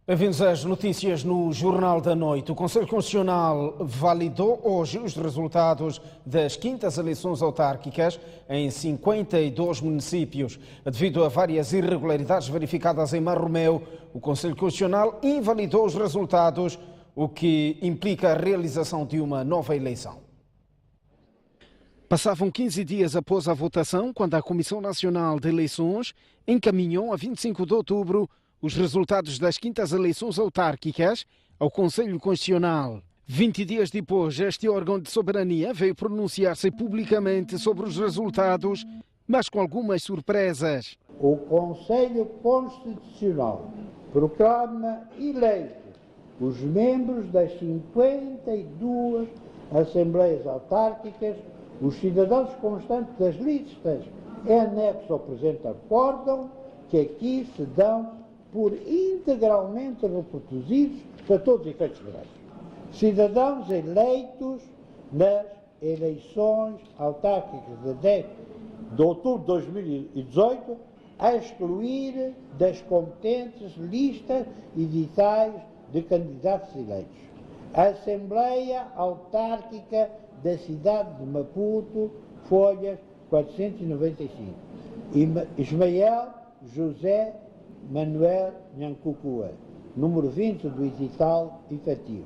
Bem-vindos às notícias no Jornal da Noite. O Conselho Constitucional validou hoje os resultados das quintas eleições autárquicas em 52 municípios. Devido a várias irregularidades verificadas em Marromeu, o Conselho Constitucional invalidou os resultados, o que implica a realização de uma nova eleição. Passavam 15 dias após a votação, quando a Comissão Nacional de Eleições encaminhou a 25 de outubro os resultados das quintas eleições autárquicas ao Conselho Constitucional. 20 dias depois, este órgão de soberania veio pronunciar-se publicamente sobre os resultados, mas com algumas surpresas. O Conselho Constitucional proclama eleitos os membros das 52 Assembleias Autárquicas, os cidadãos constantes das listas em anexo ao presente acórdão, que aqui se dão por integralmente reproduzidos para todos os efeitos gerais. Cidadãos eleitos nas eleições autárquicas de 10 de outubro de 2018, a excluir das competentes listas editais de candidatos eleitos. A Assembleia Autárquica da cidade de Maputo, folhas 495. Ismael José Manuel Nhancucua, número 20 do edital efetivo.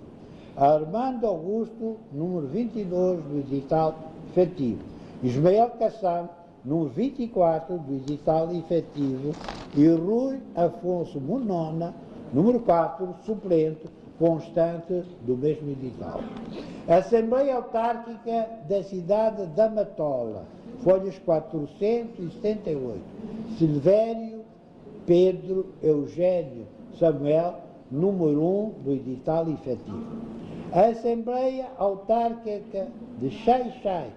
Armando Augusto, número 22 do edital efetivo. Ismael Kassam, número 24 do edital efetivo. E Rui Afonso Monona, número 4, suplente, constante do mesmo edital. Assembleia Autárquica da cidade da Matola, folhas 478. Silvério Pedro Eugênio Samuel, número 1 do edital efetivo. A Assembleia Autárquica de Xai-Xai,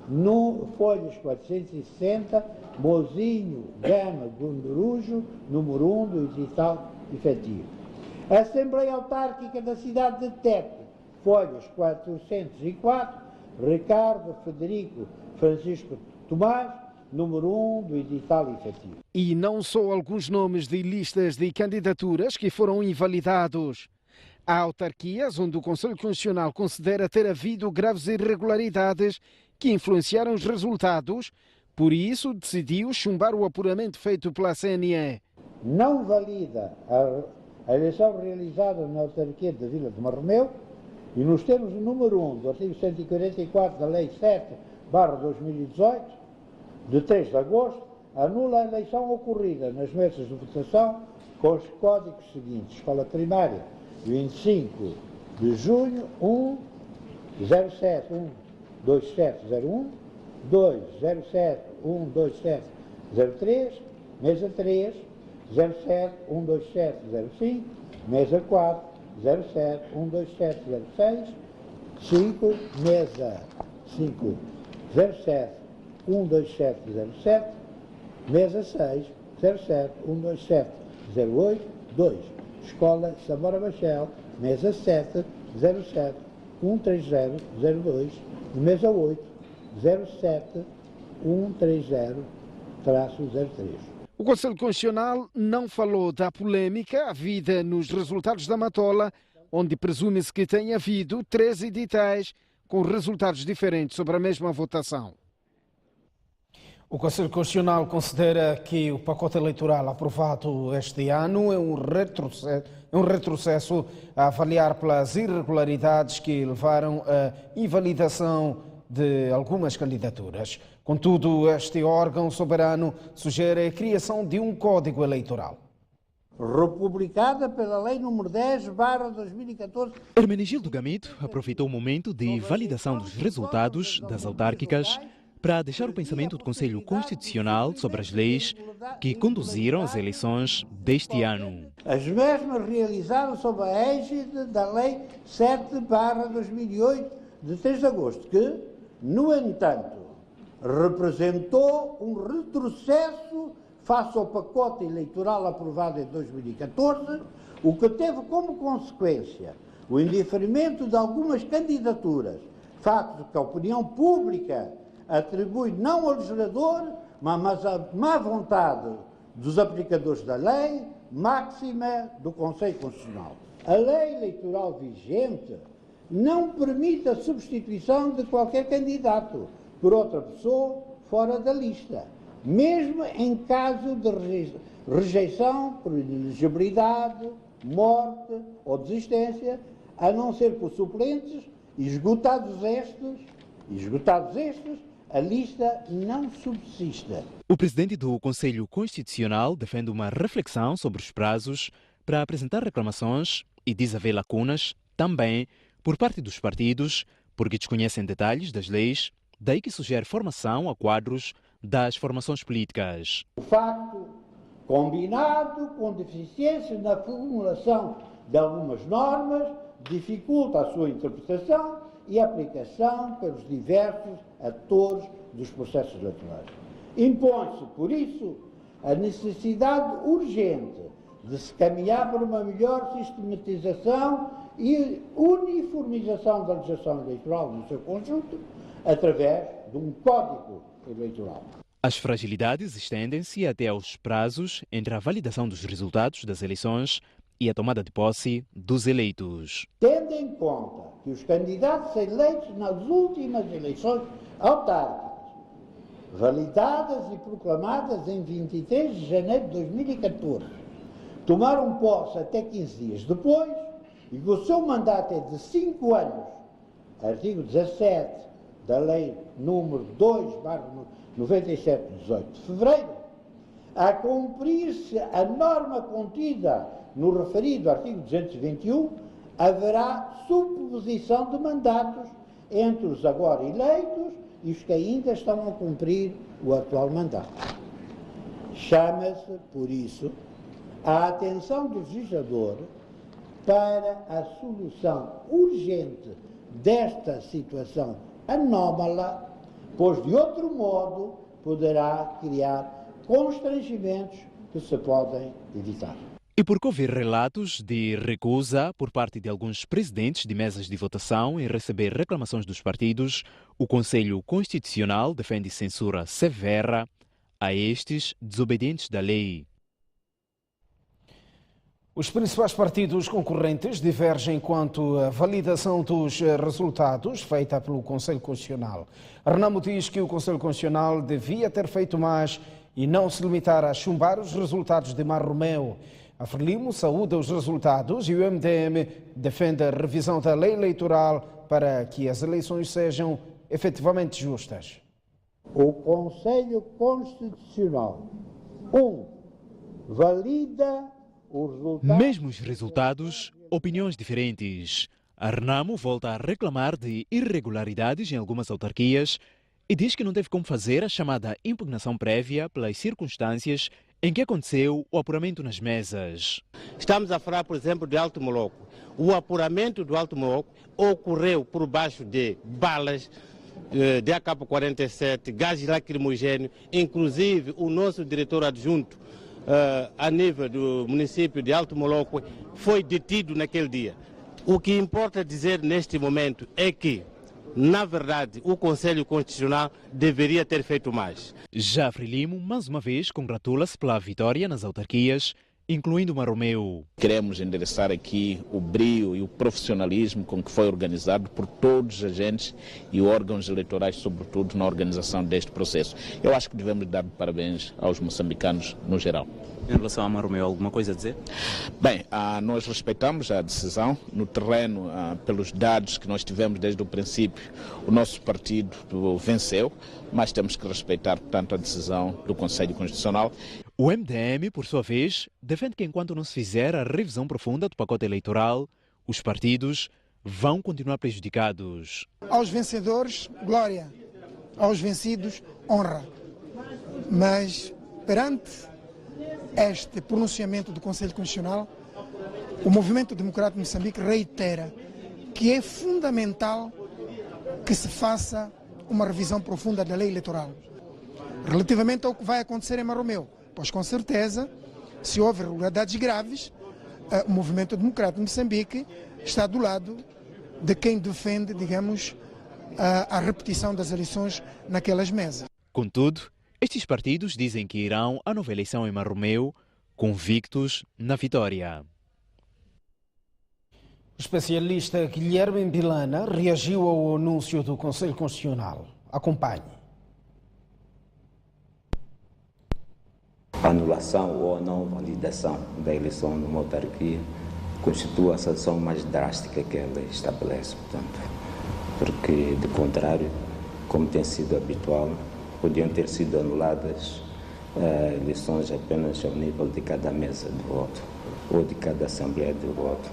no folhas 460, Mozinho Gama Gundurujo, número 1 do edital efetivo. A Assembleia Autárquica da cidade de Tete, folhas 404, Ricardo Federico Francisco Tomás, número 1 do edital efetivo. E não só alguns nomes de listas de candidaturas que foram invalidados. Há autarquias onde o Conselho Constitucional considera ter havido graves irregularidades que influenciaram os resultados, por isso decidiu chumbar o apuramento feito pela CNE. Não valida a eleição realizada na autarquia da Vila de Marromeu e nos termos do número 1 do artigo 144 da Lei 7/2018, de 3 de agosto, anula a eleição ocorrida nas mesas de votação com os códigos seguintes: Escola Primária, 25 de junho, 107-12701, 207-12703, mesa 3, 07-12705, mesa 4, 07-12706, 5, mesa 5, 07-12707, mesa 6, 07-12708, 2, Escola Samora Machel, mesa 7, 07-13002, mesa 8, 07-130-03. O Conselho Constitucional não falou da polêmica havida nos resultados da Matola, onde presume-se que tenha havido 3 editais com resultados diferentes sobre a mesma votação. O Conselho Constitucional considera que o pacote eleitoral aprovado este ano é um retrocesso a avaliar pelas irregularidades que levaram à invalidação de algumas candidaturas. Contudo, este órgão soberano sugere a criação de um código eleitoral. Republicada pela Lei nº 10/2014. Hermenegildo Gamito aproveitou o momento de validação dos resultados das autárquicas para deixar o pensamento do Conselho Constitucional sobre as leis que conduziram as eleições deste ano. As mesmas realizadas sob a égide da Lei 7/2008, de 3 de agosto, que, no entanto, representou um retrocesso face ao pacote eleitoral aprovado em 2014, o que teve como consequência o indeferimento de algumas candidaturas, facto que a opinião pública atribui não ao legislador, mas à má vontade dos aplicadores da lei, máxima do Conselho Constitucional. A lei eleitoral vigente não permite a substituição de qualquer candidato por outra pessoa fora da lista, mesmo em caso de rejeição por inelegibilidade, morte ou desistência, a não ser por suplentes, esgotados estes, a lista não subsiste. O presidente do Conselho Constitucional defende uma reflexão sobre os prazos para apresentar reclamações e diz haver lacunas também por parte dos partidos, porque desconhecem detalhes das leis, daí que sugere formação a quadros das formações políticas. O facto, combinado com deficiências na formulação de algumas normas, dificulta a sua interpretação e aplicação pelos diversos atores dos processos eleitorais. Impõe-se, por isso, a necessidade urgente de se caminhar para uma melhor sistematização e uniformização da legislação eleitoral no seu conjunto, através de um código eleitoral. As fragilidades estendem-se até aos prazos entre a validação dos resultados das eleições e a tomada de posse dos eleitos. Tendo em conta que os candidatos eleitos nas últimas eleições autárquicas, validadas e proclamadas em 23 de janeiro de 2014, tomaram posse até 15 dias depois e que o seu mandato é de 5 anos, artigo 17 da Lei número 2/97, de 18 de fevereiro, a cumprir-se a norma contida no referido artigo 221, haverá superposição de mandatos entre os agora eleitos e os que ainda estão a cumprir o atual mandato. Chama-se, por isso, a atenção do legislador para a solução urgente desta situação anómala, pois de outro modo poderá criar constrangimentos que se podem evitar. E porque houve relatos de recusa por parte de alguns presidentes de mesas de votação em receber reclamações dos partidos, o Conselho Constitucional defende censura severa a estes desobedientes da lei. Os principais partidos concorrentes divergem quanto à validação dos resultados feita pelo Conselho Constitucional. Renamo diz que o Conselho Constitucional devia ter feito mais e não se limitar a chumbar os resultados de Mar Romeu. A Frelimo saúda os resultados e o MDM defende a revisão da lei eleitoral para que as eleições sejam efetivamente justas. O Conselho Constitucional, valida os resultados... Mesmos resultados, opiniões diferentes. A Renamo volta a reclamar de irregularidades em algumas autarquias e diz que não teve como fazer a chamada impugnação prévia pelas circunstâncias em que aconteceu o apuramento nas mesas. Estamos a falar, por exemplo, de Alto Moloco. O apuramento do Alto Moloco ocorreu por baixo de balas de AK-47, gás lacrimogêneo. Inclusive, o nosso diretor adjunto a nível do município de Alto Moloco foi detido naquele dia. O que importa dizer neste momento é que, na verdade, o Conselho Constitucional deveria ter feito mais. Já Frelimo, mais uma vez, congratula-se pela vitória nas autarquias, incluindo Mar Romeu. Queremos endereçar aqui o brio e o profissionalismo com que foi organizado por todos os agentes e órgãos eleitorais, sobretudo na organização deste processo. Eu acho que devemos dar parabéns aos moçambicanos no geral. Em relação a Mar Romeu, alguma coisa a dizer? Bem, nós respeitamos a decisão. No terreno, pelos dados que nós tivemos desde o princípio, o nosso partido venceu, mas temos que respeitar, portanto, a decisão do Conselho Constitucional. O MDM, por sua vez, defende que enquanto não se fizer a revisão profunda do pacote eleitoral, os partidos vão continuar prejudicados. Aos vencedores, glória. Aos vencidos, honra. Mas, perante este pronunciamento do Conselho Constitucional, o Movimento Democrático de Moçambique reitera que é fundamental que se faça uma revisão profunda da lei eleitoral. Relativamente ao que vai acontecer em Mar Romeu, pois com certeza, se houver irregularidades graves, o Movimento Democrático de Moçambique está do lado de quem defende, digamos, a repetição das eleições naquelas mesas. Contudo, estes partidos dizem que irão à nova eleição em Mar Romeu convictos na vitória. O especialista Guilherme Bilana reagiu ao anúncio do Conselho Constitucional. Acompanhe. A anulação ou a não validação da eleição de uma autarquia constitui a sanção mais drástica que ela estabelece, portanto, porque, de contrário, como tem sido habitual, podiam ter sido anuladas eleições apenas ao nível de cada mesa de voto ou de cada assembleia de voto.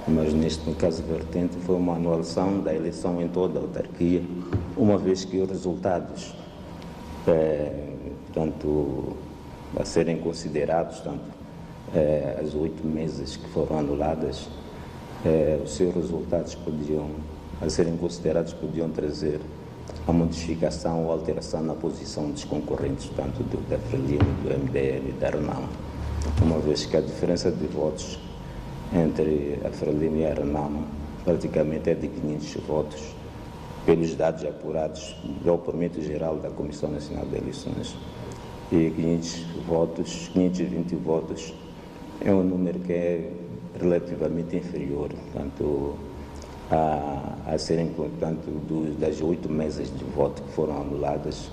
Mas neste caso vertente foi uma anulação da eleição em toda a autarquia, uma vez que os resultados, portanto, a serem considerados, portanto, as 8 mesas que foram anuladas, os seus resultados podiam, a serem considerados, podiam trazer a modificação ou alteração na posição dos concorrentes, tanto da Frelimo, do MDL e da Renamo, uma vez que a diferença de votos entre a Frelimo e a Renamo praticamente é de 500 votos, pelos dados apurados do Prometo Geral da Comissão Nacional de Eleições. E 520 votos é um número que é relativamente inferior, portanto, a serem, portanto, das 8 mesas de voto que foram anuladas,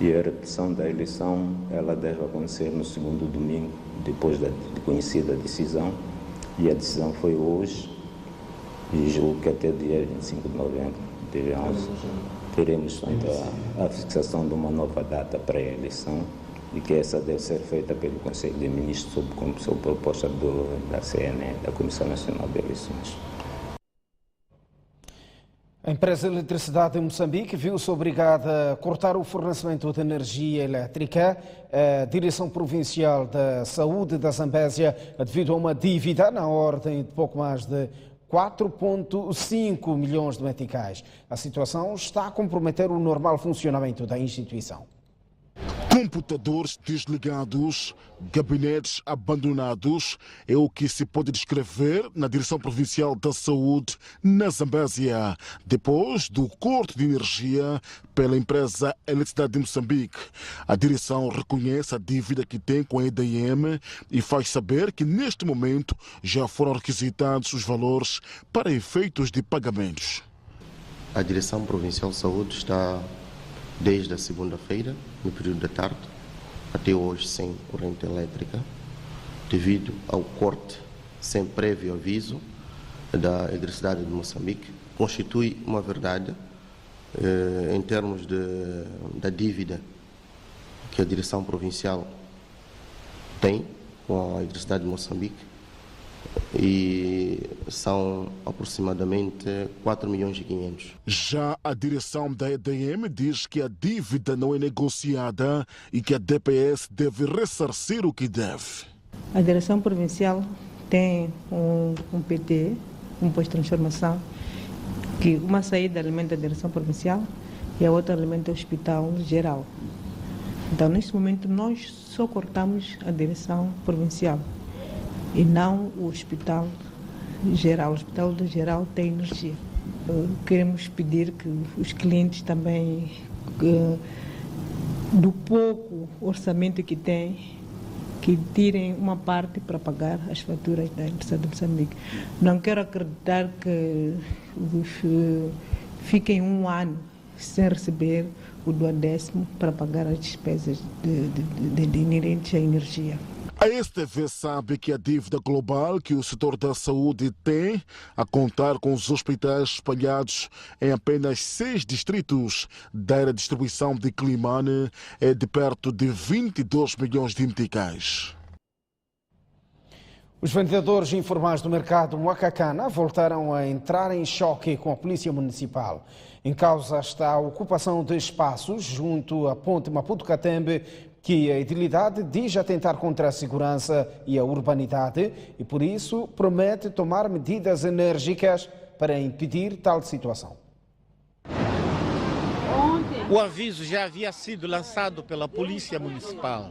e a repetição da eleição ela deve acontecer no segundo domingo, depois de conhecida a decisão, e a decisão foi hoje, e julgo que até dia 25 de novembro teremos portanto, a fixação de uma nova data para a eleição, e que essa deve ser feita pelo Conselho de Ministros sob proposta da CNE, da Comissão Nacional de Eleições. A empresa de eletricidade de Moçambique viu-se obrigada a cortar o fornecimento de energia elétrica. A Direção Provincial da Saúde da Zambésia, devido a uma dívida na ordem de pouco mais de 4,5 milhões de meticais. A situação está a comprometer o normal funcionamento da instituição. Computadores desligados, gabinetes abandonados, é o que se pode descrever na Direção Provincial da Saúde na Zambésia, depois do corte de energia pela empresa Eletricidade de Moçambique. A direção reconhece a dívida que tem com a EDM e faz saber que neste momento já foram requisitados os valores para efeitos de pagamentos. A Direção Provincial de Saúde está desde a segunda-feira, no período da tarde, até hoje sem corrente elétrica, devido ao corte sem prévio aviso da Eletricidade de Moçambique. Constitui uma verdade em termos da dívida que a Direção Provincial tem com a Eletricidade de Moçambique, e são aproximadamente 4 milhões e 500. Já a direção da EDM diz que a dívida não é negociada e que a DPS deve ressarcir o que deve. A direção provincial tem um PT, um posto de transformação, que uma saída alimenta a direção provincial e a outra alimenta o hospital geral. Então, neste momento, nós só cortamos a direção provincial e não o hospital geral. O hospital geral tem energia. Queremos pedir que os clientes também, do pouco orçamento que têm, que tirem uma parte para pagar as faturas da Eletricidade de Moçambique. Não quero acreditar que fiquem um ano sem receber o 12º para pagar as despesas de inerentes à energia. A STV sabe que a dívida global que o setor da saúde tem, a contar com os hospitais espalhados em apenas 6 distritos da área de distribuição de Climane, é de perto de 22 milhões de meticais. Os vendedores informais do mercado Wakakana voltaram a entrar em choque com a Polícia Municipal. Em causa está a ocupação de espaços junto à ponte Maputo-Catembe, que a edilidade diz atentar contra a segurança e a urbanidade e, por isso, promete tomar medidas enérgicas para impedir tal situação. O aviso já havia sido lançado pela Polícia Municipal.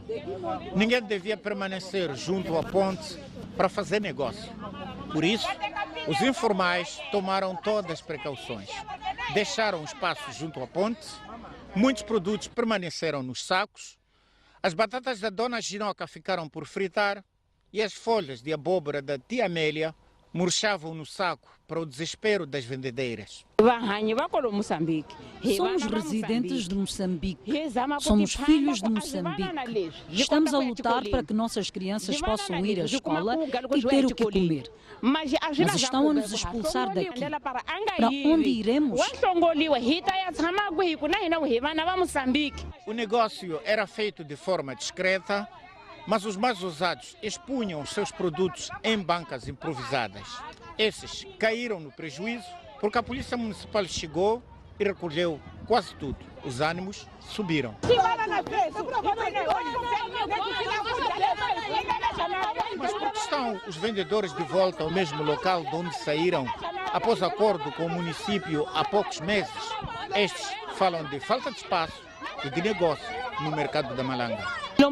Ninguém devia permanecer junto à ponte para fazer negócio. Por isso, os informais tomaram todas as precauções. Deixaram espaço junto à ponte, muitos produtos permaneceram nos sacos. As batatas da dona Ginoca ficaram por fritar e as folhas de abóbora da tia Amélia murchavam no saco para o desespero das vendedeiras. Somos residentes de Moçambique. Somos filhos de Moçambique. Estamos a lutar para que nossas crianças possam ir à escola e ter o que comer. Mas estão a nos expulsar daqui. Para onde iremos? O negócio era feito de forma discreta, mas os mais ousados expunham os seus produtos em bancas improvisadas. Esses caíram no prejuízo porque a polícia municipal chegou e recolheu quase tudo. Os ânimos subiram. Mas por que estão os vendedores de volta ao mesmo local de onde saíram após acordo com o município há poucos meses? Estes falam de falta de espaço e de negócio no mercado da Malanga. Lá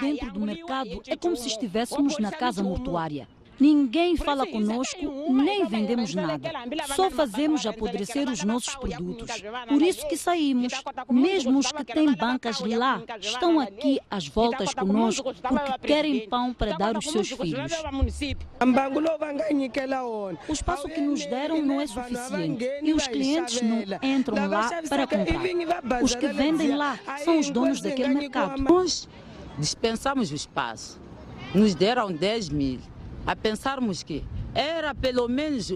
dentro do mercado é como se estivéssemos na casa mortuária. Ninguém fala conosco, nem vendemos nada. Só fazemos apodrecer os nossos produtos. Por isso que saímos. Mesmo os que têm bancas lá estão aqui às voltas conosco porque querem pão para dar aos seus filhos. O espaço que nos deram não é suficiente e os clientes não entram lá para comprar. Os que vendem lá são os donos daquele mercado. Nós dispensamos o espaço. Nos deram 10 mil. A pensarmos que era pelo menos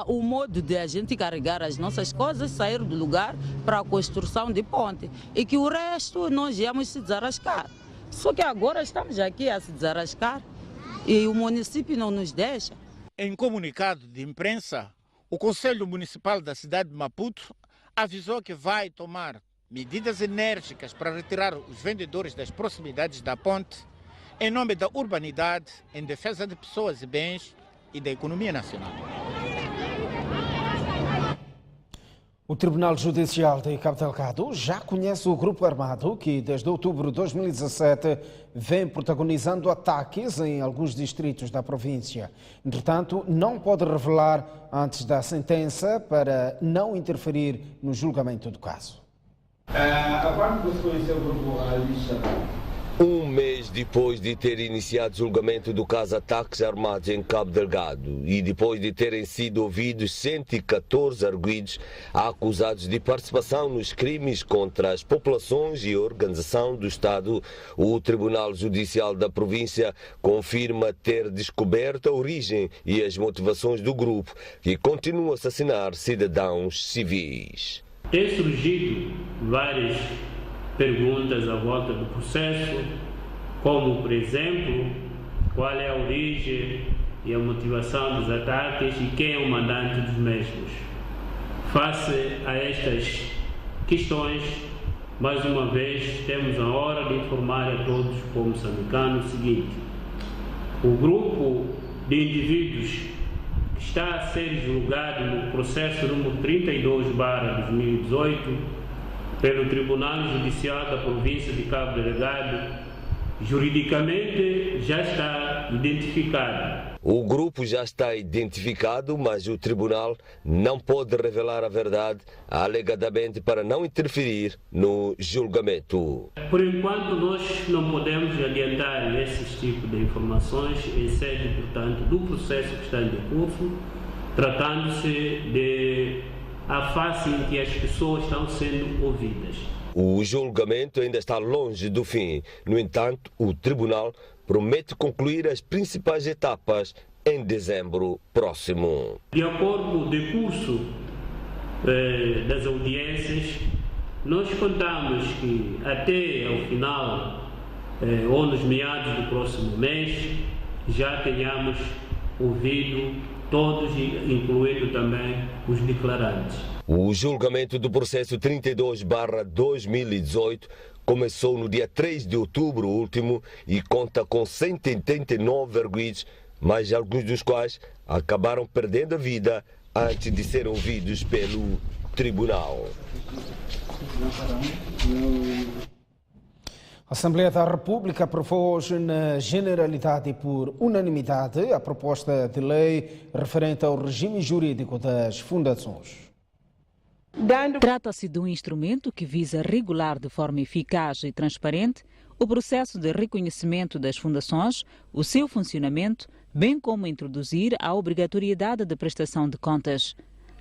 o modo de a gente carregar as nossas coisas, sair do lugar para a construção de ponte e que o resto nós íamos se desarrascar. Só que agora estamos aqui a se desarrascar e o município não nos deixa. Em comunicado de imprensa, o Conselho Municipal da cidade de Maputo avisou que vai tomar medidas enérgicas para retirar os vendedores das proximidades da ponte em nome da urbanidade, em defesa de pessoas e bens e da economia nacional. O Tribunal Judicial de Cabo Delgado já conhece o grupo armado que, desde outubro de 2017, vem protagonizando ataques em alguns distritos da província. Entretanto, não pode revelar antes da sentença para não interferir no julgamento do caso. Quando você conheceu o grupo armado? Um mês depois de ter iniciado o julgamento do caso ataques armados em Cabo Delgado e depois de terem sido ouvidos 114 arguidos acusados de participação nos crimes contra as populações e a organização do Estado, o Tribunal Judicial da província confirma ter descoberto a origem e as motivações do grupo que continua a assassinar cidadãos civis. Tem surgido várias perguntas à volta do processo, como, por exemplo, qual é a origem e a motivação dos ataques e quem é o mandante dos mesmos. Face a estas questões, mais uma vez, temos a hora de informar a todos como moçambicanos o seguinte: o grupo de indivíduos que está a ser julgado no processo número 32/2018 pelo Tribunal Judicial da província de Cabo Delgado, juridicamente já está identificado. O grupo já está identificado, mas o tribunal não pode revelar a verdade, alegadamente para não interferir no julgamento. Por enquanto, nós não podemos adiantar esses tipos de informações em sede, portanto, do processo que está em curso, tratando-se de a fase em que as pessoas estão sendo ouvidas. O julgamento ainda está longe do fim. No entanto, o tribunal promete concluir as principais etapas em dezembro próximo. De acordo com o decurso das audiências, nós contamos que até ao final ou nos meados do próximo mês já tenhamos ouvido todos, incluindo também os declarantes. O julgamento do processo 32/2018 começou no dia 3 de outubro último e conta com 189 arguidos, mas alguns dos quais acabaram perdendo a vida antes de serem ouvidos pelo tribunal. A Assembleia da República aprovou hoje na generalidade e por unanimidade a proposta de lei referente ao regime jurídico das fundações. Trata-se de um instrumento que visa regular de forma eficaz e transparente o processo de reconhecimento das fundações, o seu funcionamento, bem como introduzir a obrigatoriedade de prestação de contas.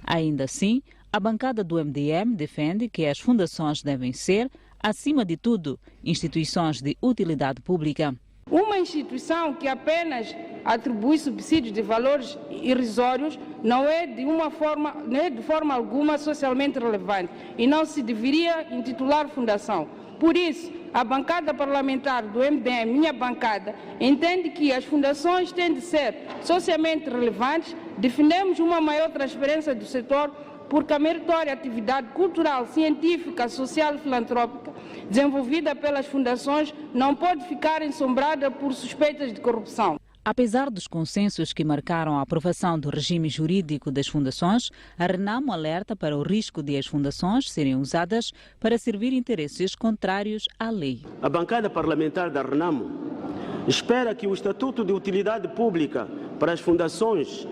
Ainda assim, a bancada do MDM defende que as fundações devem ser, acima de tudo, instituições de utilidade pública. Uma instituição que apenas atribui subsídios de valores irrisórios não é de forma alguma socialmente relevante e não se deveria intitular fundação. Por isso, a bancada parlamentar do MDM, minha bancada, entende que as fundações têm de ser socialmente relevantes. Defendemos uma maior transparência do setor porque a meritória atividade cultural, científica, social e filantrópica desenvolvida pelas fundações não pode ficar ensombrada por suspeitas de corrupção. Apesar dos consensos que marcaram a aprovação do regime jurídico das fundações, a Renamo alerta para o risco de as fundações serem usadas para servir interesses contrários à lei. A bancada parlamentar da Renamo espera que o Estatuto de Utilidade Pública para as fundações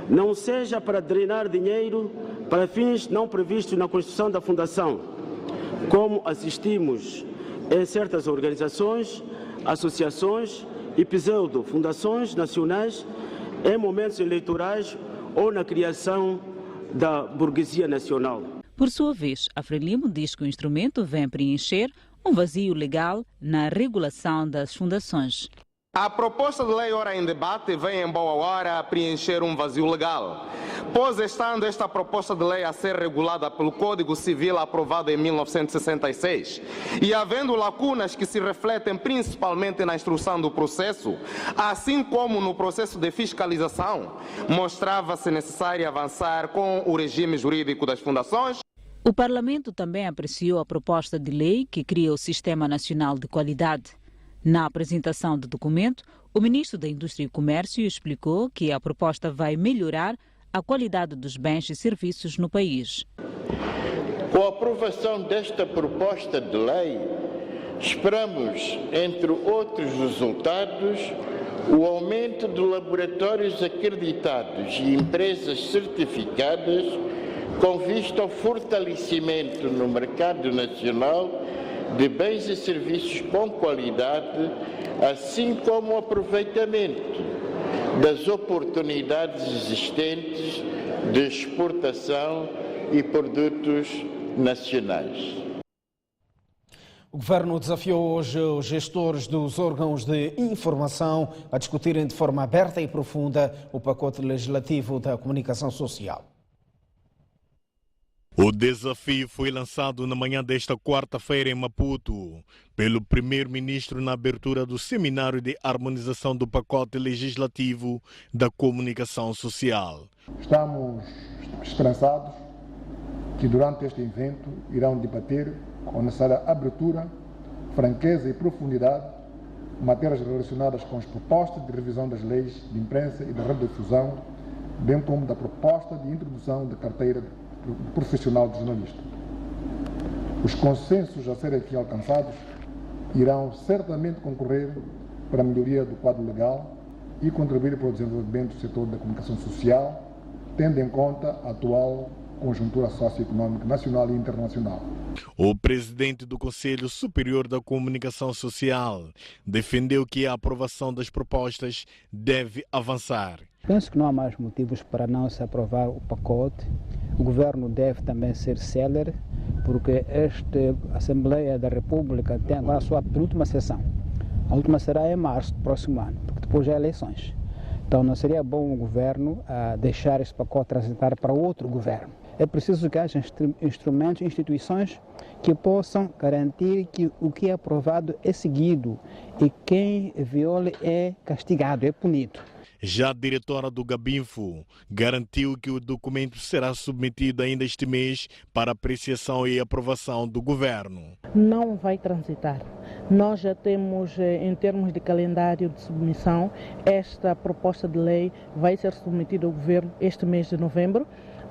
não seja para drenar dinheiro para fins não previstos na Constituição da Fundação, como assistimos em certas organizações, associações e pseudo-fundações nacionais em momentos eleitorais ou na criação da burguesia nacional. Por sua vez, a Frelimo diz que o instrumento vem preencher um vazio legal na regulação das fundações. A proposta de lei ora em debate vem em boa hora preencher um vazio legal, pois estando esta proposta de lei a ser regulada pelo Código Civil aprovado em 1966 e havendo lacunas que se refletem principalmente na instrução do processo, assim como no processo de fiscalização, mostrava-se necessário avançar com o regime jurídico das fundações. O Parlamento também apreciou a proposta de lei que cria o Sistema Nacional de Qualidade. Na apresentação do documento, o ministro da Indústria e Comércio explicou que a proposta vai melhorar a qualidade dos bens e serviços no país. Com a aprovação desta proposta de lei, esperamos, entre outros resultados, o aumento de laboratórios acreditados e empresas certificadas com vista ao fortalecimento no mercado nacional de bens e serviços com qualidade, assim como o aproveitamento das oportunidades existentes de exportação e produtos nacionais. O Governo desafiou hoje os gestores dos órgãos de informação a discutirem de forma aberta e profunda o pacote legislativo da comunicação social. O desafio foi lançado na manhã desta quarta-feira em Maputo pelo primeiro-ministro na abertura do seminário de harmonização do pacote legislativo da comunicação social. Estamos esperançados que durante este evento irão debater com necessária abertura, franqueza e profundidade matérias relacionadas com as propostas de revisão das leis de imprensa e da radiodifusão, bem como da proposta de introdução da carteira profissional de jornalista. Os consensos a serem aqui alcançados irão certamente concorrer para a melhoria do quadro legal e contribuir para o desenvolvimento do setor da comunicação social, tendo em conta a atual conjuntura socioeconómica nacional e internacional. O presidente do Conselho Superior da Comunicação Social defendeu que a aprovação das propostas deve avançar. Penso que não há mais motivos para não se aprovar o pacote. O governo deve também ser célere, porque esta Assembleia da República tem agora a sua penúltima sessão. A última será em março do próximo ano, porque depois há eleições. Então não seria bom o governo deixar esse pacote transitar para outro governo. É preciso que haja instrumentos, instituições que possam garantir que o que é aprovado é seguido e quem viola é castigado, é punido. Já a diretora do Gabinfo garantiu que o documento será submetido ainda este mês para apreciação e aprovação do governo. Não vai transitar. Nós já temos, em termos de calendário de submissão, esta proposta de lei vai ser submetida ao governo este mês de novembro.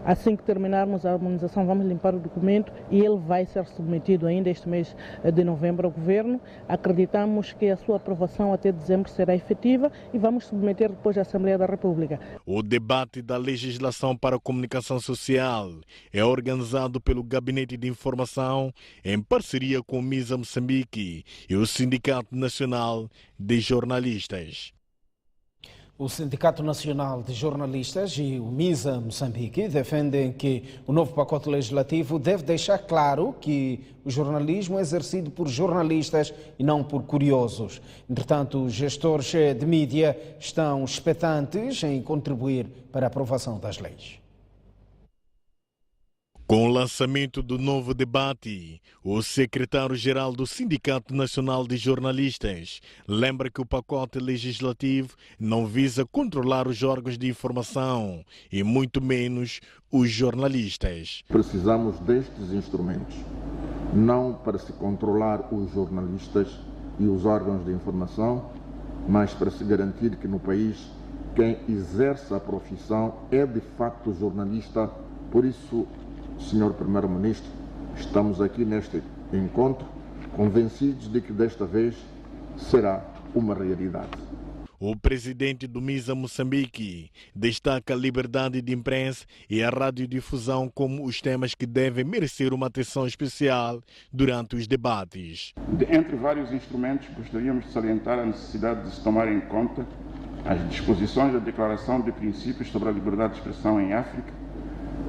Assim que terminarmos a harmonização, vamos limpar o documento e ele vai ser submetido ainda este mês de novembro ao Governo. Acreditamos que a sua aprovação até dezembro será efetiva e vamos submeter depois à Assembleia da República. O debate da legislação para a comunicação social é organizado pelo Gabinete de Informação em parceria com o MISA Moçambique e o Sindicato Nacional de Jornalistas. O Sindicato Nacional de Jornalistas e o MISA Moçambique defendem que o novo pacote legislativo deve deixar claro que o jornalismo é exercido por jornalistas e não por curiosos. Entretanto, os gestores de mídia estão expectantes em contribuir para a aprovação das leis. Com o lançamento do novo debate, o secretário-geral do Sindicato Nacional de Jornalistas lembra que o pacote legislativo não visa controlar os órgãos de informação e muito menos os jornalistas. Precisamos destes instrumentos, não para se controlar os jornalistas e os órgãos de informação, mas para se garantir que no país quem exerce a profissão é de facto jornalista. Por isso, Senhor Primeiro-Ministro, estamos aqui neste encontro convencidos de que desta vez será uma realidade. O presidente do MISA Moçambique destaca a liberdade de imprensa e a radiodifusão como os temas que devem merecer uma atenção especial durante os debates. Entre vários instrumentos, gostaríamos de salientar a necessidade de se tomar em conta as disposições da Declaração de Princípios sobre a Liberdade de Expressão em África,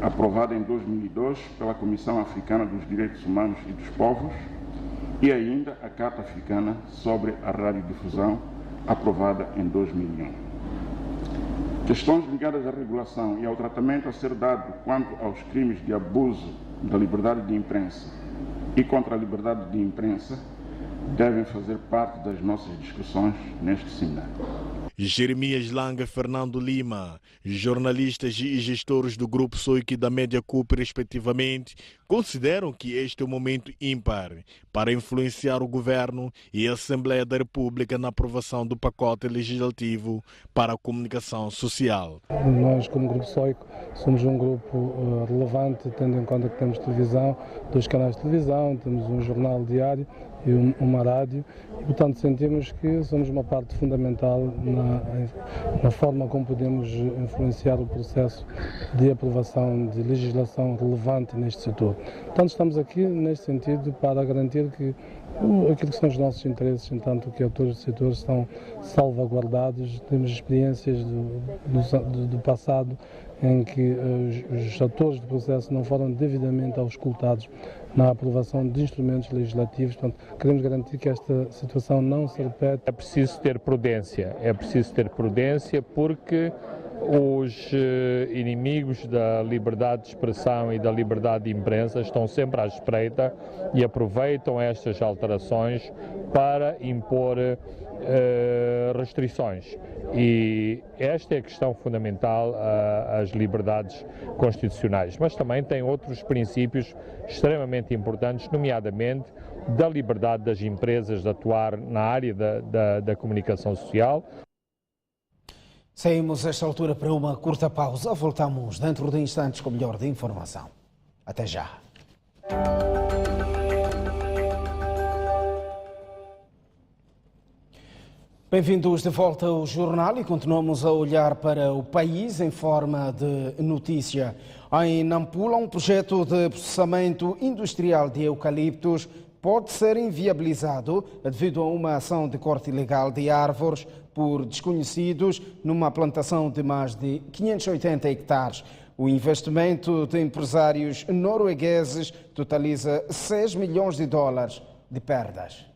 aprovada em 2002 pela Comissão Africana dos Direitos Humanos e dos Povos, e ainda a Carta Africana sobre a Radiodifusão, aprovada em 2001. Questões ligadas à regulação e ao tratamento a ser dado quanto aos crimes de abuso da liberdade de imprensa e contra a liberdade de imprensa devem fazer parte das nossas discussões neste seminário. Jeremias Langa, Fernando Lima, jornalistas e gestores do Grupo SOIC e da Média CUP, respectivamente, consideram que este é um momento ímpar para influenciar o Governo e a Assembleia da República na aprovação do pacote legislativo para a comunicação social. Nós, como Grupo SOIC, somos um grupo relevante, tendo em conta que temos televisão, 2 canais de televisão, temos um jornal diário e uma rádio, e portanto sentimos que somos uma parte fundamental na forma como podemos influenciar o processo de aprovação de legislação relevante neste setor. Portanto, estamos aqui neste sentido para garantir que aquilo que são os nossos interesses, entanto que todos os setores estão salvaguardados. Temos experiências do passado em que os atores do processo não foram devidamente auscultados na aprovação de instrumentos legislativos. Portanto, queremos garantir que esta situação não se repete. É preciso ter prudência porque os inimigos da liberdade de expressão e da liberdade de imprensa estão sempre à espreita e aproveitam estas alterações para impor restrições. E esta é a questão fundamental às liberdades constitucionais, mas também tem outros princípios extremamente importantes, nomeadamente da liberdade das empresas de atuar na área da comunicação social. Saímos a esta altura para uma curta pausa. Voltamos dentro de instantes com o melhor de informação. Até já. Bem-vindos de volta ao jornal e continuamos a olhar para o país em forma de notícia. Em Nampula, um projeto de processamento industrial de eucaliptos pode ser inviabilizado devido a uma ação de corte ilegal de árvores por desconhecidos numa plantação de mais de 580 hectares. O investimento de empresários noruegueses totaliza $6 milhões de perdas.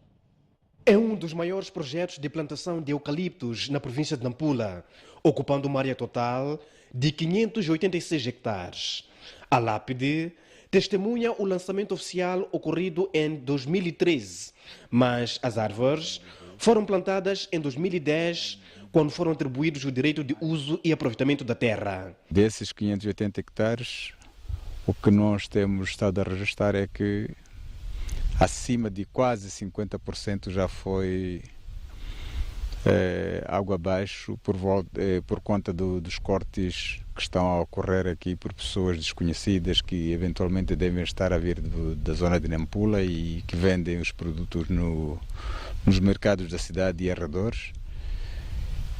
É um dos maiores projetos de plantação de eucaliptos na província de Nampula, ocupando uma área total de 586 hectares. A lápide testemunha o lançamento oficial ocorrido em 2013, mas as árvores foram plantadas em 2010, quando foram atribuídos o direito de uso e aproveitamento da terra. Desses 580 hectares, o que nós temos estado a registrar é que acima de quase 50% já foi água abaixo por conta dos cortes que estão a ocorrer aqui por pessoas desconhecidas que eventualmente devem estar a vir da zona de Nampula e que vendem os produtos nos mercados da cidade e arredores.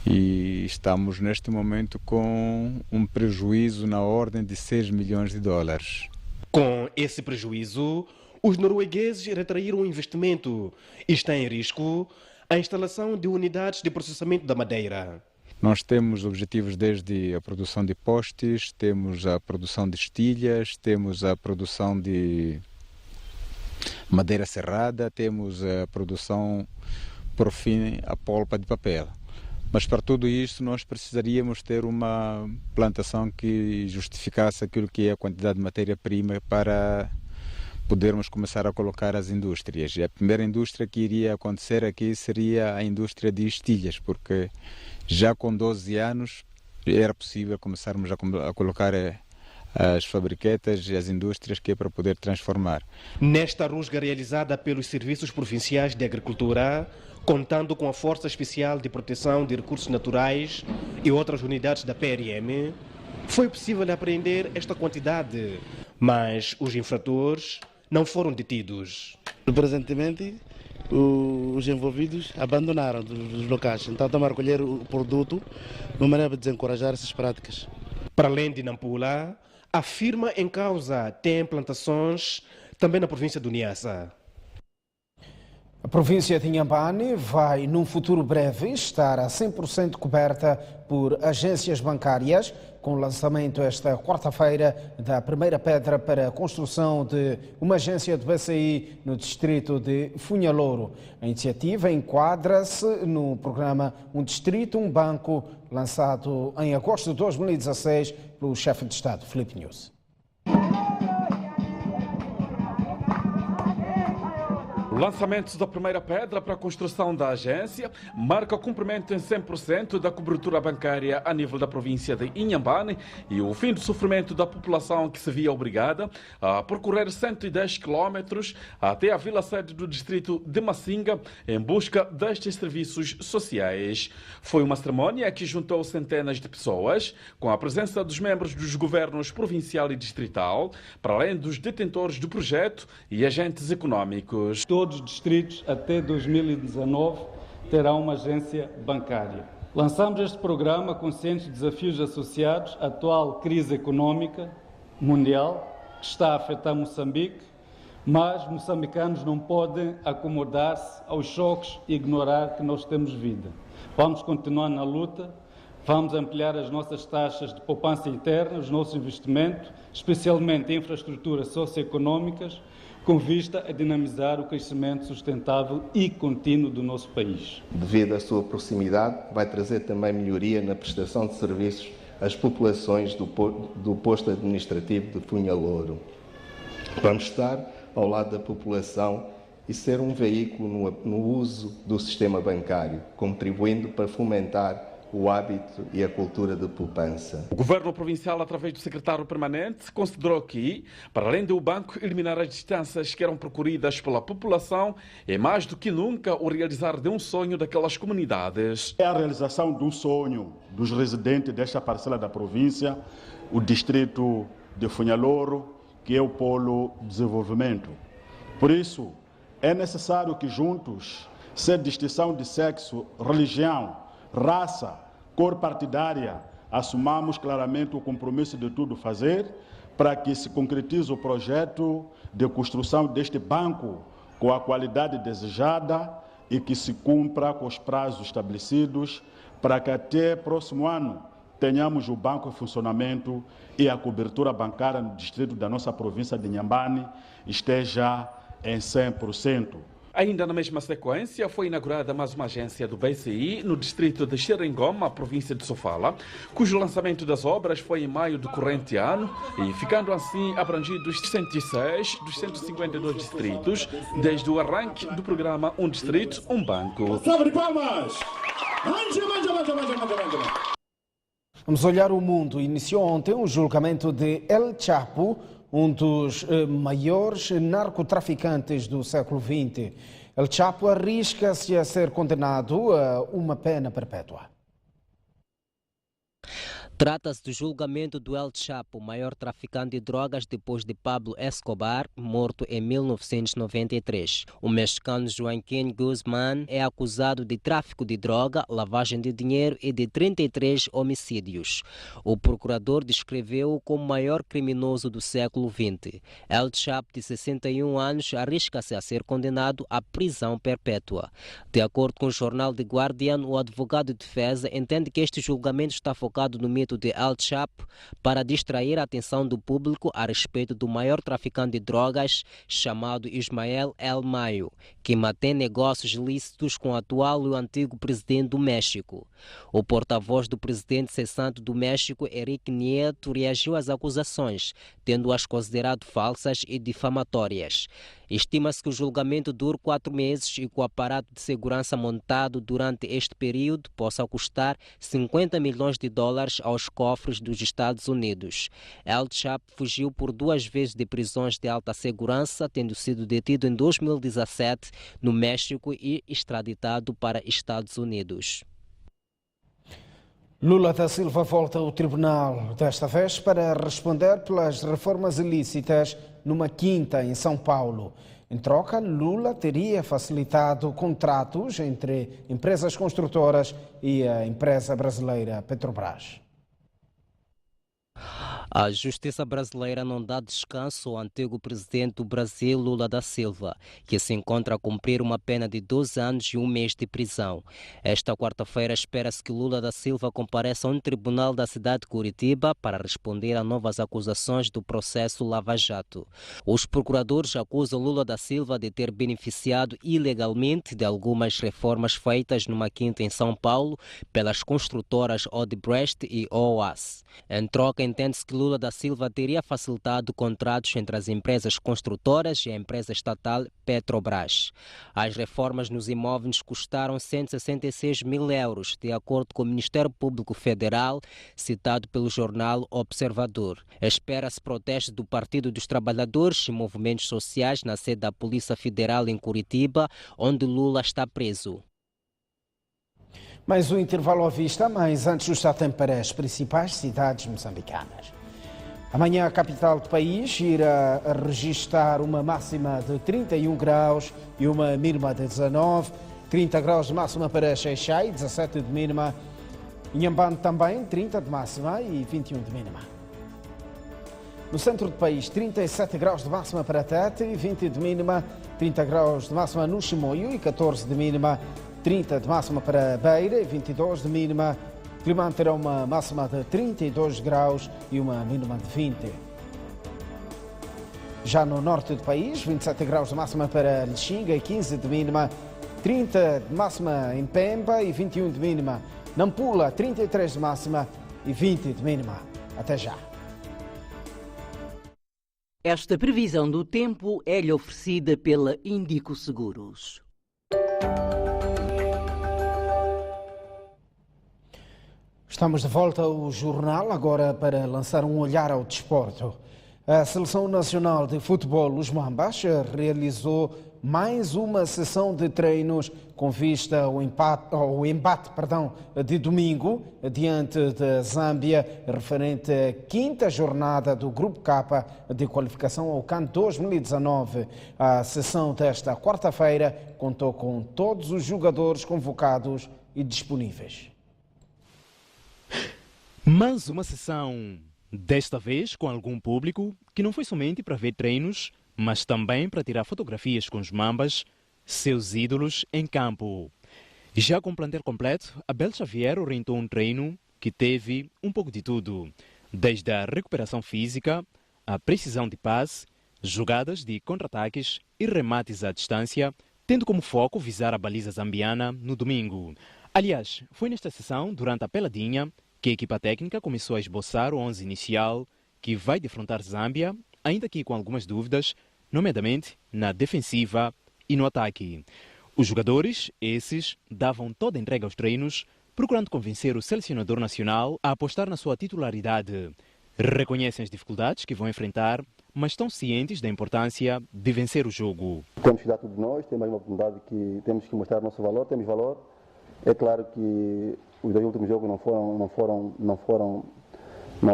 E estamos neste momento com um prejuízo na ordem de 6 milhões de dólares. Com esse prejuízo, os noruegueses retraíram o investimento e está em risco a instalação de unidades de processamento da madeira. Nós temos objetivos desde a produção de postes, temos a produção de estilhas, temos a produção de madeira serrada, temos a produção, por fim, a polpa de papel. Mas para tudo isso nós precisaríamos ter uma plantação que justificasse aquilo que é a quantidade de matéria-prima para podermos começar a colocar as indústrias. E a primeira indústria que iria acontecer aqui seria a indústria de estilhas, porque já com 12 anos era possível começarmos a colocar as fabriquetas e as indústrias que é para poder transformar. Nesta rusga realizada pelos Serviços Provinciais de Agricultura, contando com a Força Especial de Proteção de Recursos Naturais e outras unidades da PRM, foi possível apreender esta quantidade, mas os infratores não foram detidos. Presentemente, os envolvidos abandonaram os locais, então estamos a recolher o produto de uma maneira de desencorajar essas práticas. Para além de Nampula, a firma em causa tem plantações também na província do Niassa. A província de Inhambane vai, num futuro breve, estar a 100% coberta por agências bancárias, com o lançamento esta quarta-feira da primeira pedra para a construção de uma agência do BCI no distrito de Funhalouro. A iniciativa enquadra-se no programa Um Distrito, um Banco, lançado em agosto de 2016 pelo chefe de Estado, Filipe Nunes. O lançamento da primeira pedra para a construção da agência marca o cumprimento em 100% da cobertura bancária a nível da província de Inhambane e o fim do sofrimento da população que se via obrigada a percorrer 110 quilómetros até a vila-sede do distrito de Massinga em busca destes serviços sociais. Foi uma cerimónia que juntou centenas de pessoas, com a presença dos membros dos governos provincial e distrital, para além dos detentores do projeto e agentes econômicos. Todos os distritos até 2019 terão uma agência bancária. Lançamos este programa conscientes dos desafios associados à atual crise econômica mundial que está a afetar Moçambique, mas moçambicanos não podem acomodar-se aos choques e ignorar que nós temos vida. Vamos continuar na luta, vamos ampliar as nossas taxas de poupança interna, os nossos investimentos, especialmente em infraestruturas socioeconômicas, com vista a dinamizar o crescimento sustentável e contínuo do nosso país. Devido à sua proximidade, vai trazer também melhoria na prestação de serviços às populações do posto administrativo de Funhalouro. Vamos estar ao lado da população e ser um veículo no uso do sistema bancário, contribuindo para fomentar o hábito e a cultura de poupança. O Governo Provincial, através do Secretário Permanente, considerou que, para além do banco eliminar as distâncias que eram percorridas pela população, é mais do que nunca o realizar de um sonho daquelas comunidades. É a realização de um sonho dos residentes desta parcela da província, o distrito de Funhalouro, que é o polo de desenvolvimento. Por isso, é necessário que juntos, sem distinção de sexo, religião, raça, cor partidária, assumamos claramente o compromisso de tudo fazer para que se concretize o projeto de construção deste banco com a qualidade desejada e que se cumpra com os prazos estabelecidos para que até próximo ano tenhamos o banco em funcionamento e a cobertura bancária no distrito da nossa província de Inhambane esteja em 100%. Ainda na mesma sequência, foi inaugurada mais uma agência do BCI no distrito de Xeringoma, província de Sofala, cujo lançamento das obras foi em maio do corrente ano e ficando assim abrangidos 106 dos 152 distritos, desde o arranque do programa Um Distrito, um Banco. Salve de palmas! Vamos olhar o mundo. Iniciou ontem o julgamento de El Chapo, um dos maiores narcotraficantes do século XX. El Chapo arrisca-se a ser condenado a uma pena perpétua. Trata-se do julgamento do El Chapo, maior traficante de drogas depois de Pablo Escobar, morto em 1993. O mexicano Joaquín Guzmán é acusado de tráfico de droga, lavagem de dinheiro e de 33 homicídios. O procurador descreveu-o como o maior criminoso do século XX. El Chapo, de 61 anos, arrisca-se a ser condenado à prisão perpétua. De acordo com o jornal The Guardian, o advogado de defesa entende que este julgamento está focado no mito de El Chapo para distrair a atenção do público a respeito do maior traficante de drogas chamado Ismael El Mayo, que mantém negócios ilícitos com o atual e o antigo presidente do México. O porta-voz do presidente cessante do México, Enrique Nieto, reagiu às acusações, tendo-as considerado falsas e difamatórias. Estima-se que o julgamento dure 4 meses e que o aparato de segurança montado durante este período possa custar 50 milhões de dólares aos cofres dos Estados Unidos. El Chapo fugiu por 2 vezes de prisões de alta segurança, tendo sido detido em 2017 no México e extraditado para Estados Unidos. Lula da Silva volta ao tribunal, desta vez para responder pelas reformas ilícitas numa quinta em São Paulo. Em troca, Lula teria facilitado contratos entre empresas construtoras e a empresa brasileira Petrobras. A justiça brasileira não dá descanso ao antigo presidente do Brasil, Lula da Silva, que se encontra a cumprir uma pena de 12 anos e 1 mês de prisão. Esta quarta-feira espera-se que Lula da Silva compareça a um tribunal da cidade de Curitiba para responder a novas acusações do processo Lava Jato. Os procuradores acusam Lula da Silva de ter beneficiado ilegalmente de algumas reformas feitas numa quinta em São Paulo pelas construtoras Odebrecht e OAS. Em troca, entende-se que Lula da Silva teria facilitado contratos entre as empresas construtoras e a empresa estatal Petrobras. As reformas nos imóveis custaram 166 mil euros, de acordo com o Ministério Público Federal, citado pelo jornal Observador. Espera-se protestos do Partido dos Trabalhadores e movimentos sociais na sede da Polícia Federal em Curitiba, onde Lula está preso. Mais um intervalo à vista, mas antes o está tempo para as principais cidades moçambicanas. Amanhã a capital do país irá registrar uma máxima de 31 graus e uma mínima de 19, 30 graus de máxima para Xai-Xai, 17 de mínima. Inhambane também, 30 de máxima e 21 de mínima. No centro do país, 37 graus de máxima para Tete, 20 de mínima, 30 graus de máxima no Chimoio e 14 de mínima, 30 de máxima para Beira e 22 de mínima. Climane terá uma máxima de 32 graus e uma mínima de 20. Já no norte do país, 27 graus de máxima para Lixinga e 15 de mínima, 30 de máxima em Pemba e 21 de mínima. Nampula, 33 de máxima e 20 de mínima. Até já. Esta previsão do tempo é-lhe oferecida pela Índico Seguros. Estamos de volta ao jornal, agora para lançar um olhar ao desporto. A Seleção Nacional de Futebol, os Mambas, realizou mais uma sessão de treinos com vista ao embate de domingo diante da Zâmbia, referente à quinta jornada do Grupo K de qualificação ao CAN 2019. A sessão desta quarta-feira contou com todos os jogadores convocados e disponíveis. Mais uma sessão, desta vez com algum público, que não foi somente para ver treinos, mas também para tirar fotografias com os Mambas, seus ídolos em campo. Já com o plantel completo, Abel Xavier orientou um treino que teve um pouco de tudo, desde a recuperação física, a precisão de passe, jogadas de contra-ataques e remates à distância, tendo como foco visar a baliza zambiana no domingo. Aliás, foi nesta sessão, durante a peladinha, que a equipa técnica começou a esboçar o 11 inicial que vai defrontar Zâmbia, ainda que com algumas dúvidas, nomeadamente na defensiva e no ataque. Os jogadores, esses, davam toda a entrega aos treinos, procurando convencer o selecionador nacional a apostar na sua titularidade. Reconhecem as dificuldades que vão enfrentar, mas estão cientes da importância de vencer o jogo. Temos que dar tudo de nós, temos uma oportunidade que temos que mostrar o nosso valor, temos valor. É claro que os 2 últimos jogos não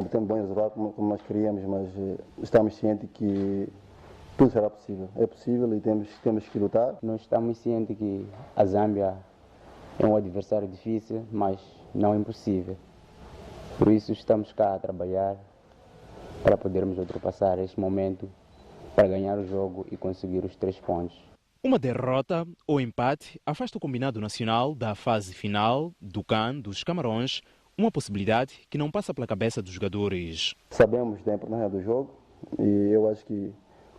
temos bons resultados como nós queríamos, mas estamos cientes que tudo será possível. É possível e temos que lutar. Nós estamos cientes que a Zâmbia é um adversário difícil, mas não impossível. Por isso estamos cá a trabalhar para podermos ultrapassar este momento, para ganhar o jogo e conseguir os 3 pontos. Uma derrota ou empate afasta o combinado nacional da fase final do CAN dos Camarões, uma possibilidade que não passa pela cabeça dos jogadores. Sabemos da importância do jogo e eu acho que,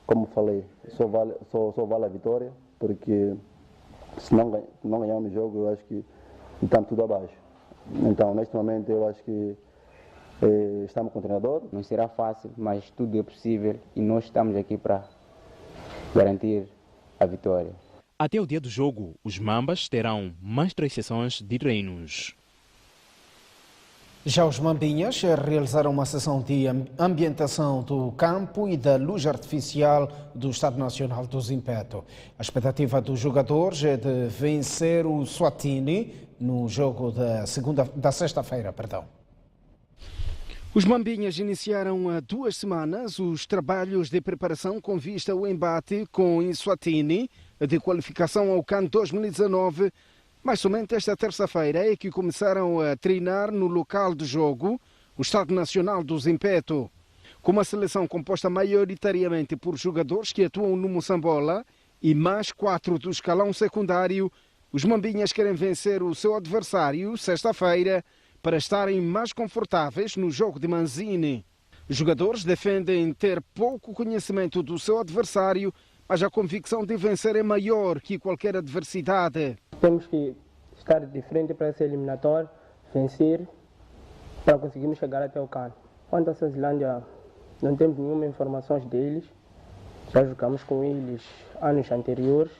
como falei, só vale a vitória, porque se não ganharmos o jogo, eu acho que estamos tudo abaixo. Então, neste momento, eu acho que estamos com o treinador. Não será fácil, mas tudo é possível e nós estamos aqui para garantir a vitória. Até o dia do jogo, os Mambas terão mais 3 sessões de treinos. Já os Mambinhas realizaram uma sessão de ambientação do campo e da luz artificial do Estado Nacional do Zimpeto. A expectativa dos jogadores é de vencer o Swatini no jogo da sexta-feira. Os Mambinhas iniciaram há 2 semanas os trabalhos de preparação com vista ao embate com o Eswatini de qualificação ao CAN 2019, mas somente esta terça-feira é que começaram a treinar no local de jogo, o Estado Nacional do Zimpeto. Com uma seleção composta maioritariamente por jogadores que atuam no Moçambola e mais 4 do escalão secundário, os Mambinhas querem vencer o seu adversário sexta-feira para estarem mais confortáveis no jogo de Manzini. Os jogadores defendem ter pouco conhecimento do seu adversário, mas a convicção de vencer é maior que qualquer adversidade. Temos que estar de frente para esse eliminatório, vencer, para conseguirmos chegar até o CAN. Quanto à Suazilândia, não temos nenhuma informação deles, já jogamos com eles anos anteriores,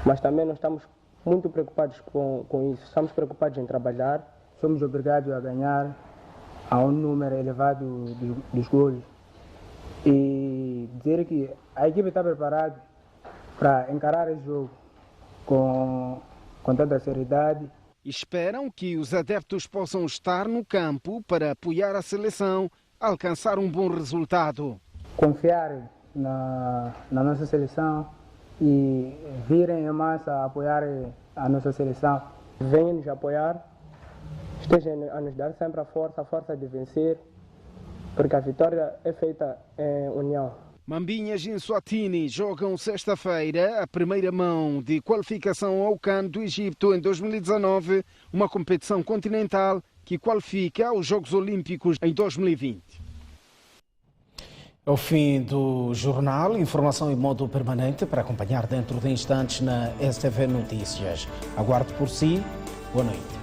mas também não estamos muito preocupados com isso, estamos preocupados em trabalhar. Somos obrigados a ganhar a um número elevado dos gols e dizer que a equipe está preparada para encarar esse jogo com toda a seriedade. Esperam que os adeptos possam estar no campo para apoiar a seleção a alcançar um bom resultado. Confiar na nossa seleção e virem em massa apoiar a nossa seleção. Venham nos apoiar. Estejam a nos dar sempre a força de vencer, porque a vitória é feita em união. Mambinhas e Eswatini jogam sexta-feira a primeira mão de qualificação ao CAN do Egito em 2019, uma competição continental que qualifica aos Jogos Olímpicos em 2020. É o fim do jornal, informação em modo permanente para acompanhar dentro de instantes na STV Notícias. Aguardo por si. Boa noite.